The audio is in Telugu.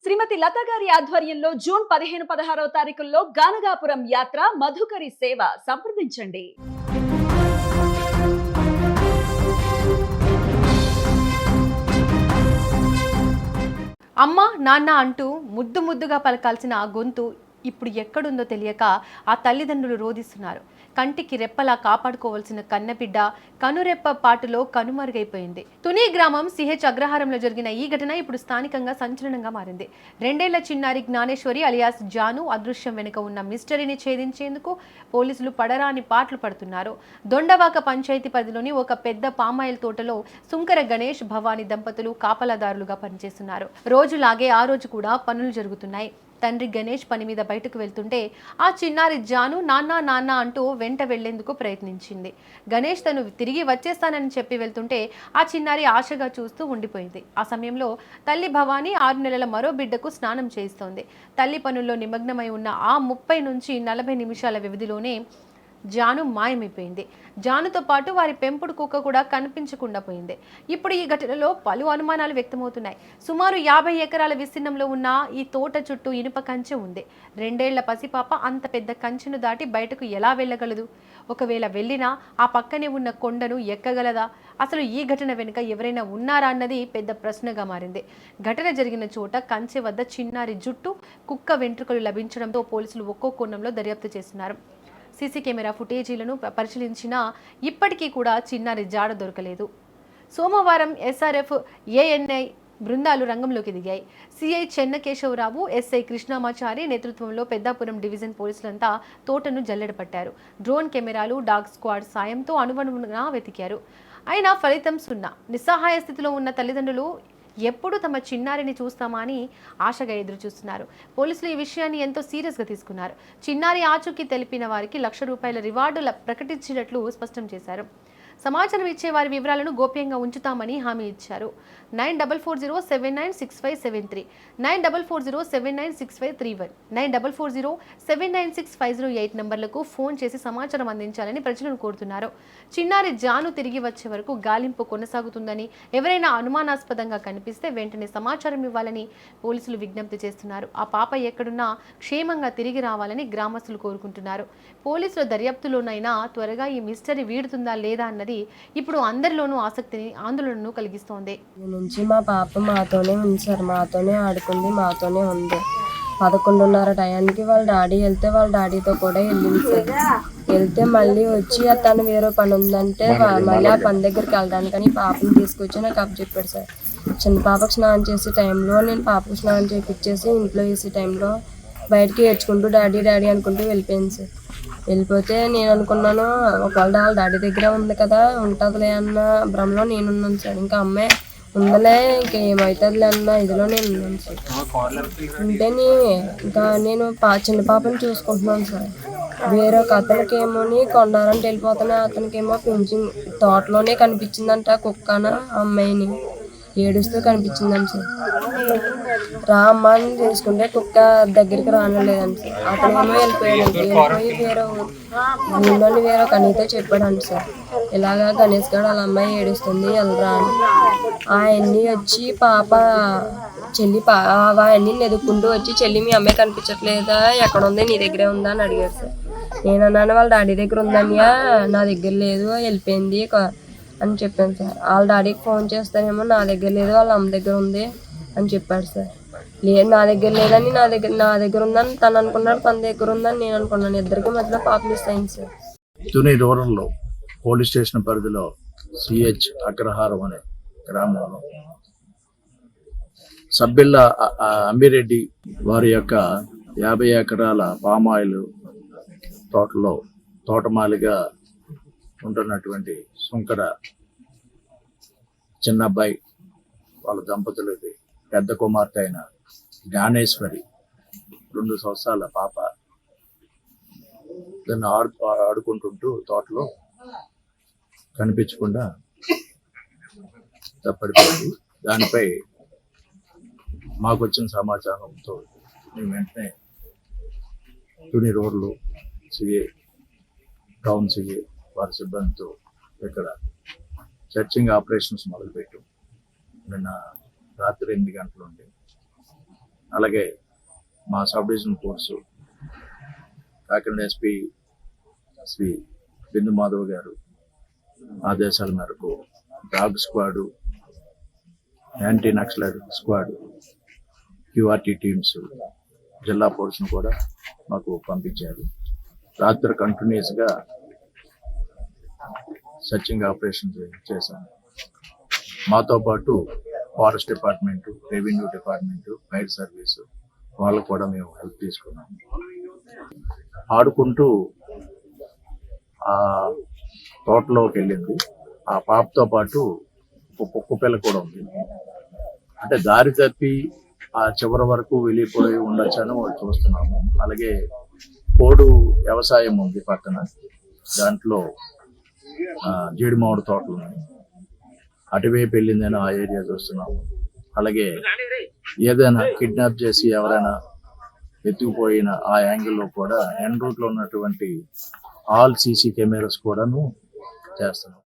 శ్రీమతి లత గారి ఆధ్వర్యంలో జూన్ 15-16 తారీఖుల్లో గానగాపురం యాత్ర మధుకరి సేవ సంప్రదించండి. అమ్మ నాన్న అంటూ ముద్దు ముద్దుగా పలకాల్సిన ఆ గొంతు ఇప్పుడు ఎక్కడుందో తెలియక ఆ తల్లిదండ్రులు రోధిస్తున్నారు. కంటికి రెప్పలా కాపాడుకోవాల్సిన కన్నబిడ్డ కనురెప్ప పాటులో కనుమరుగైపోయింది. తుని గ్రామం సిహెచ్ అగ్రహారంలో జరిగిన ఈ ఘటన ఇప్పుడు స్థానికంగా సంచలనంగా మారింది. 2 ఏళ్ల చిన్నారి జ్ఞానేశ్వరి అలియాస్ జాను అదృశ్యం వెనుక ఉన్న మిస్టరీని ఛేదించేందుకు పోలీసులు పడరాని పాటలు పడుతున్నారు. దొండవాక పంచాయతీ పరిధిలోని ఒక పెద్ద పామాయిల్ తోటలో సుంకర గణేష్ భవానీ దంపతులు కాపలాదారులుగా పనిచేస్తున్నారు. రోజులాగే ఆ రోజు కూడా పనులు జరుగుతున్నాయి. తండ్రి గణేష్ పని మీద బయటకు వెళ్తుంటే ఆ చిన్నారి జాను నాన్న నాన్న అంటూ వెంట వెళ్లేందుకు ప్రయత్నించింది. గణేష్ తను తిరిగి వచ్చేస్తానని చెప్పి వెళ్తుంటే ఆ చిన్నారి ఆశగా చూస్తూ ఉండిపోయింది. ఆ సమయంలో తల్లి భవానీ 6 నెలల మరో బిడ్డకు స్నానం చేస్తోంది. తల్లి పనుల్లో నిమగ్నమై ఉన్న ఆ 30 నుంచి 40 నిమిషాల వ్యవధిలోనే జాను మాయమైపోయింది. జానుతో పాటు వారి పెంపుడు కుక్క కూడా కనిపించకుండా పోయింది. ఇప్పుడు ఈ ఘటనలో పలు అనుమానాలు వ్యక్తమవుతున్నాయి. సుమారు 50 ఎకరాల విస్తీర్ణంలో ఉన్న ఈ తోట చుట్టూ ఇనుప కంచె ఉంది. 2 ఏళ్ల పసిపాప అంత పెద్ద కంచెను దాటి బయటకు ఎలా వెళ్ళగలదు? ఒకవేళ వెళ్ళినా ఆ పక్కనే ఉన్న కొండను ఎక్కగలదా? అసలు ఈ ఘటన వెనుక ఎవరైనా ఉన్నారా అన్నది పెద్ద ప్రశ్నగా మారింది. ఘటన జరిగిన చోట కంచె వద్ద చిన్నారి జుట్టు, కుక్క వెంట్రుకలు లభించడంతో పోలీసులు ఒక్కో కోణంలో దర్యాప్తు చేస్తున్నారు. సీసీ కెమెరా ఫుటేజీలను పరిశీలించినా ఇప్పటికీ కూడా చిన్నారి జాడ దొరకలేదు. సోమవారం ఎస్ఆర్ఎఫ్, ఏఎన్ఐ బృందాలు రంగంలోకి దిగాయి. సిఐ చెన్నకేశవరావు, ఎస్ఐ కృష్ణమాచారి నేతృత్వంలో పెద్దాపురం డివిజన్ పోలీసులంతా తోటను జల్లెడపట్టారు. డ్రోన్ కెమెరాలు, డాగ్ స్క్వాడ్ సాయంతో అణువణువునా వెతికారు. అయినా ఫలితం సున్నా. నిస్సహాయ స్థితిలో ఉన్న తల్లిదండ్రులు ఎప్పుడు తమ చిన్నారిని చూస్తామా అని ఆశగా ఎదురు చూస్తున్నారు. పోలీసులు ఈ విషయాన్ని ఎంతో సీరియస్గా తీసుకున్నారు. చిన్నారి ఆచూకీ తెలిపిన వారికి ₹1,00,000 రివార్డు ప్రకటించినట్లు స్పష్టం చేశారు. సమాచారం ఇచ్చే వారి వివరాలను గోప్యంగా ఉంచుతామని హామీ ఇచ్చారు. 9440796573, 9440796531, 9440796508 నంబర్లకు ఫోన్ చేసి సమాచారం అందించాలని ప్రజలను కోరుతున్నారు. చిన్నారి జాను తిరిగి వచ్చే వరకు గాలింపు కొనసాగుతుందని, ఎవరైనా అనుమానాస్పదంగా కనిపిస్తే వెంటనే సమాచారం ఇవ్వాలని పోలీసులు విజ్ఞప్తి చేస్తున్నారు. ఆ పాప ఎక్కడున్నా క్షేమంగా తిరిగి రావాలని గ్రామస్తులు కోరుకుంటున్నారు. పోలీసుల దర్యాప్తులోనైనా త్వరగా ఈ మిస్టరీ వీడుతుందా లేదా అన్నది ఇప్పుడు అందరిలోనూ ఆసక్తిని, ఆందోళనను కలిగిస్తోంది. నుంచి మా పాప మాతోనే ఉంది సార్, మాతోనే ఆడుకుంది, మాతోనే ఉంది. 11:30 టయానికి వాళ్ళ డాడీ వెళ్తే వాళ్ళ డాడీతో కూడా వెళ్ళింది సార్. వెళ్తే మళ్ళీ వచ్చి తను వేరే పని ఉందంటే మళ్ళీ ఆ పని దగ్గరికి వెళ్ళడానికని పాపని తీసుకొచ్చి నాకు అప్పచెప్పాడు సార్. చిన్న పాపకు స్నానం చేసే టైంలో నేను పాపకు స్నానం చేయించేసి ఇంట్లో వేసే టైంలో బయటకి ఏడ్చుకుంటూ డాడీ డాడీ అనుకుంటూ వెళ్ళిపోయింది సార్. వెళ్ళిపోతే నేను అనుకున్నాను ఒకవేళ వాళ్ళ డాడీ దగ్గర ఉంది కదా, ఉంటుందిలే అన్న భ్రమలో నేనున్నాను సార్. ఇంకా అమ్మాయి ఉందలే, ఇంకా ఏమవుతుందిలే అన్న ఇదిలో నేను ఉన్నాను సార్. ఉంటేని ఇంకా నేను చిన్న పాపని చూసుకుంటున్నాను సార్. వేరొక అతనికేమోని కొండారంటే వెళ్ళిపోతాను, అతనికేమో పెంచింగ్ తోటలోనే కనిపించిందంట కుక్కన అమ్మాయిని ఏడుస్తూ కనిపించిందండి సార్. అమ్మ అని చేసుకుంటే కుక్క దగ్గరికి రానలేదండి సార్. అతనేమో వెళ్ళిపోయాడండి. వెళ్ళిపోయి వేరే ఊళ్ళోని వేరే కనీతో చెప్పాడండి సార్, ఇలాగా గణేష్ గారు వాళ్ళ అమ్మాయి ఏడుస్తుంది వెళ్ళరా అని. ఆయన్ని వచ్చి పాప చెల్లి ఆయన్ని ఎదుక్కుంటూ వచ్చి చెల్లి మీ అమ్మాయి కనిపించట్లేదా, ఎక్కడ ఉంది, నీ దగ్గరే ఉందా అని అడిగారు సార్. నేను అన్నాను వాళ్ళ డాడీ దగ్గర ఉందనియా, నా దగ్గర లేదు వెళ్ళిపోయింది అని చెప్పాను సార్. వాళ్ళ డాడీకి ఫోన్ చేస్తానేమో నా దగ్గర లేదు వాళ్ళ అమ్మ దగ్గర ఉంది అని చెప్పాడు సార్. లేదు నా దగ్గర లేదని నా దగ్గర ఉందని తను అనుకున్నాడు, తన దగ్గర ఉందని నేను అనుకున్నాను. ఇద్దరికి మధ్యలో పాప మిస్ అయింది సార్. తుని రూరల్లో పోలీస్ స్టేషన్ పరిధిలో సిహెచ్ అగ్రహారం అనే గ్రామంలో సబ్బిళ్ళ అంబిరెడ్డి వారి యొక్క 50 ఎకరాల పామాయిల్ తోటలో తోటమాలిగా ఉంటున్నటువంటి సుంకర చిన్నబ్బాయి వాళ్ళ దంపతులకి పెద్ద కుమార్తె అయిన జ్ఞానేశ్వరి 2 సంవత్సరాల పాప దాన్ని ఆడుకుంటుంటూ తోటలో కనిపించకుండా తప్పడిపోయింది. దానిపై మాకు వచ్చిన సమాచారంతో మేము వెంటనే తుని రోడ్లు సిఏ, టౌన్ సిఏ వారి సిబ్బందితో ఇక్కడ సెర్చింగ్ ఆపరేషన్స్ మొదలుపెట్టాం. నిన్న రాత్రి 8 గంటల నుండి అలాగే మా sub division force Kakinada SP Shri Bindu Madhav గారు ఆదేశాల మేరకు dog squad, anti Naxalite squad, QRT teams, జిల్లా పోలీసును కూడా మాకు పంపించారు. రాత్రి కంటిన్యూస్గా సర్చింగ్ ఆపరేషన్ చేశాం. మాతో పాటు forest department, revenue department, fire service వాళ్ళు కూడా మేము హెల్ప్ తీసుకున్నాం. ఆడుకుంటూ ఆ తోటలోకి వెళ్ళింది. ఆ పాపతో పాటు ఒక కుక్క పిల్ల కూడా ఉంది. అంటే దారి తప్పి ఆ చివరి వరకు వెళ్ళిపోయి ఉండొచ్చని చూస్తున్నాము. అలాగే పోడు వ్యవసాయం ఉంది పక్కన, దాంట్లో జీడి మామిడి తోటలు ఉన్నాయి. అటువైపు వెళ్ళిందని ఆ ఏరియా చూస్తున్నాము. అలాగే ఏదైనా కిడ్నాప్ చేసి ఎవరైనా ఎత్తుకుపోయిన ఆ యాంగిల్లో కూడా ఎన్ రూట్లో ఉన్నటువంటి ఆల్ సీసీ కెమెరాస్ కూడాను చేస్తున్నాం.